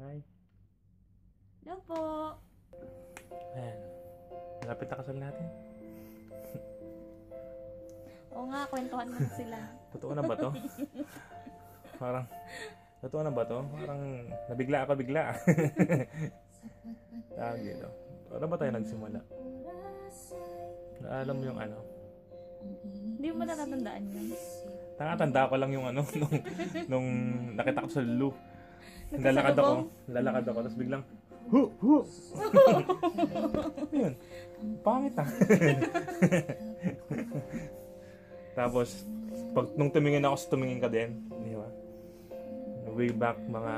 Hi. Hello po. Ayan. Malapit na kasal natin. Oo nga, kwentuhan mo na sila. Totoo na ba to? Parang, totoo na ba to? Parang, nabigla ako bigla. Tawag dito. Ano ba tayo nagsimula? Alam mo yung ano? Hindi mo natatandaan yun. Nakatanda ko lang yung ano, nung nakita ko sa Lulu. Lalakad ako, tapos biglang, hu! Yun, pangit ah. Tapos, nung tumingin ako, tumingin ka din, di ba? Way back mga,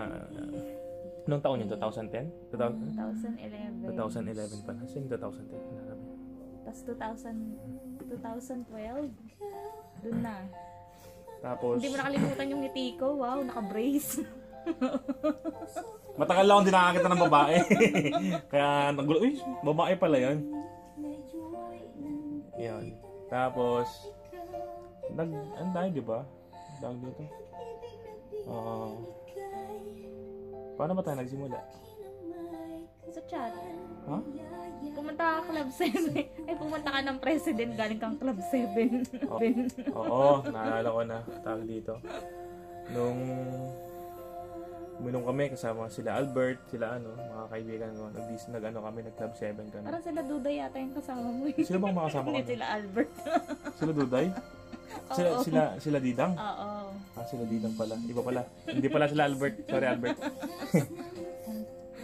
anong taon yun? 2010? 2011. 2011 pa na. Sino 2010? Tapos 2012, dun na. Tapos, Hindi mo nakalimutan yung ngiti ko. Wow, naka-brace. matagal lang akong di nakakita ng babae. Kaya, uy, babae pala yun. Yan. Tapos, ano tayo, di ba? Tawag dito. Paano ba tayo nagsimula? Sa chat. Ha? Pumunta ka Club 7. Ay, pumunta ka ng president galing kang Club 7. Oo, naalala ko na. Tawag dito. Nung uminom kami kasama sila Albert, sila mga kaibigan ko. Nag-ano kami, nag-Club 7 kami. Parang sila Duday yata yung kasama mo. Sila bang makasama Hindi kami? sila Albert. Sila Duday? Sila Didang? Oo. Sila Didang pala. Iba pala. Hindi pala sila Albert. Sorry, Albert.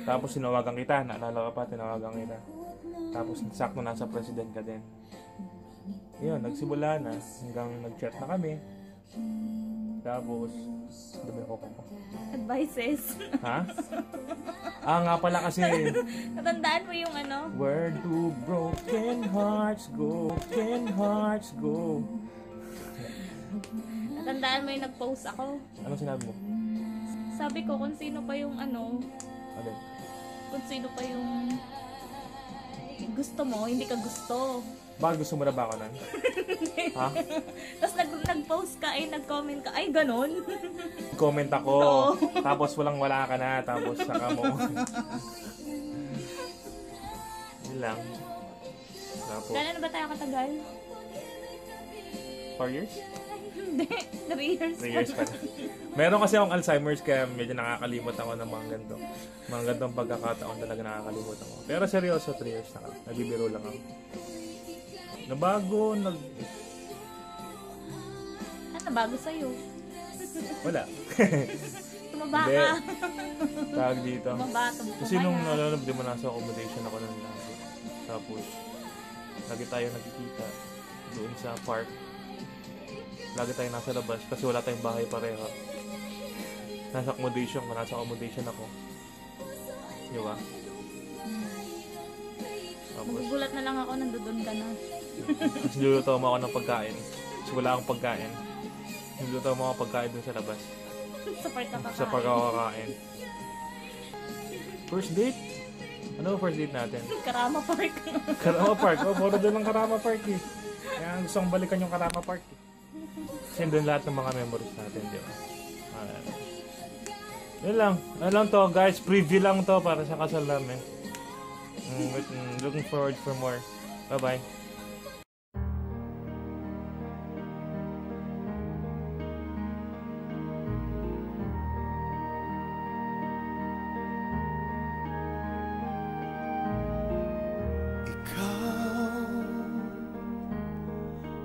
Tapos sinawagan kita. Naalala ka pa, tinawagan kita. Tapos sakto nasa president ka din. Yun, nagsimula na. Hanggang nag-chat na kami. Tapos, dami ako ko. Advices. Ha? Nga pala kasi. Natandaan mo yung ano? Where do broken hearts go? Broken hearts go? Natandaan mo yung nag-post ako? Ano sinabi mo? Sabi ko kung sino pa yung ano, Alin? kung sino pa yung gusto mo, hindi ka gusto. Bakit gusto mo na ba ako nun? Ha? Tapos nag-post ka, nag-comment ka, ay ganon. Comment ako. Oo. Tapos wala ka na. Tapos saka mo. Yun lang. Tapos, Gano'n na ba tayo katagal? 4 years? Hindi, 3 years. 3 years pa na. Meron kasi akong Alzheimer's kaya medyo nakakalimot ako ng mga ganito. Mga ganitong pagkakataon talaga nakakalimot ako. Pero seryoso, 3 years na. Nagbibiro lang ako. Nabago, Ano bago sa'yo? wala. Tumaba Hindi. ka. Tawag dito. Tumaba Kasi nung nalalab, di mo nasa accommodation ako ng lagi. Tapos, lagi tayo nagkikita doon sa park. Lagi tayo nasa labas kasi wala tayong bahay pareho. Nasa accommodation ako. Di ba? Tapos, Nagugulat na lang ako, nandoon ka na. tapos niluluto mo ako ng pagkain. Kasi wala akong pagkain. Niluluto mo ako pagkain doon sa labas. Sa part na kakain. Sa pagkakakain. First date? Ano first date natin? Karama Park. Karama Park. Puro doon ang Karama Park eh. Kaya gusto kong balikan yung Karama Park eh. Kasi doon lahat ng mga memories natin, di ba? Yun lang. Ano lang to, guys. Preview lang to para sa kasal namin. Looking forward for more. Bye-bye.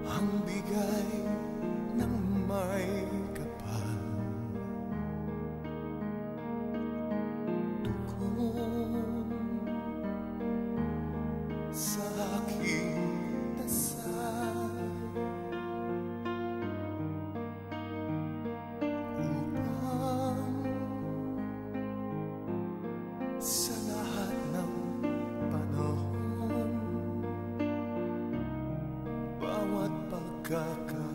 Ang bigay ng may kapal, tugon sa aking dasal, upang sa lahat ng panahon, bawat pagkakataon,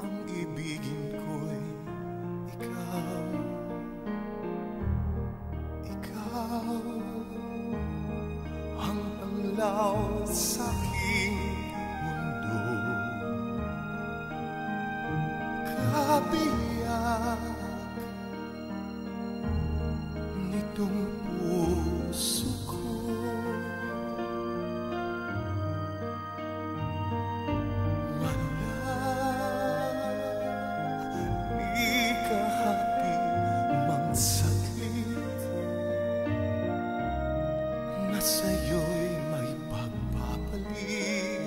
ang ibigin ko'y ikaw, ang anglaw sa aking mundo, kabiyak sa'yo'y may pagpapalit.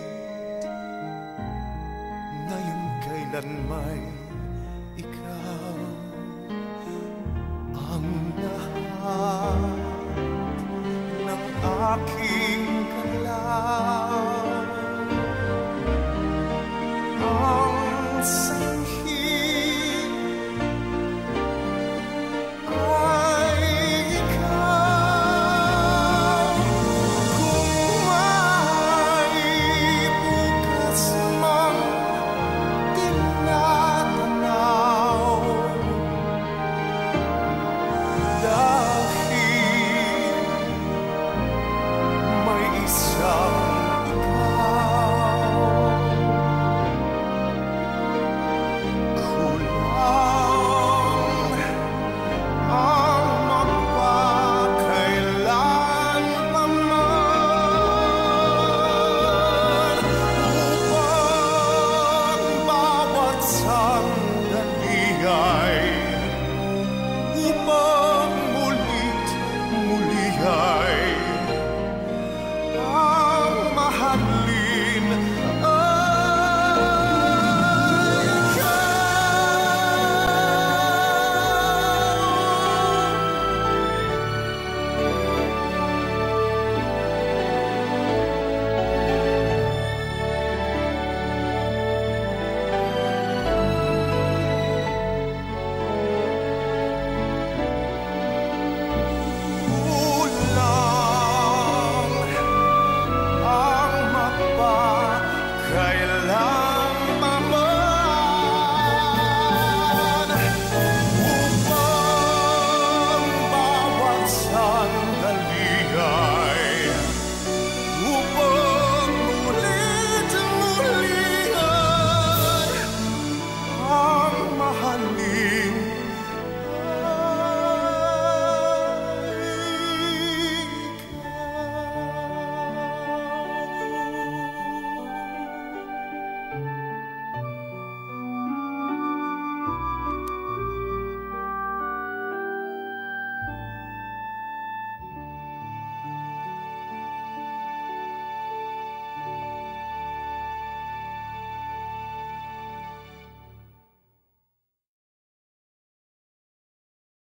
Ngayon kailan may ikaw ang lahat ng aking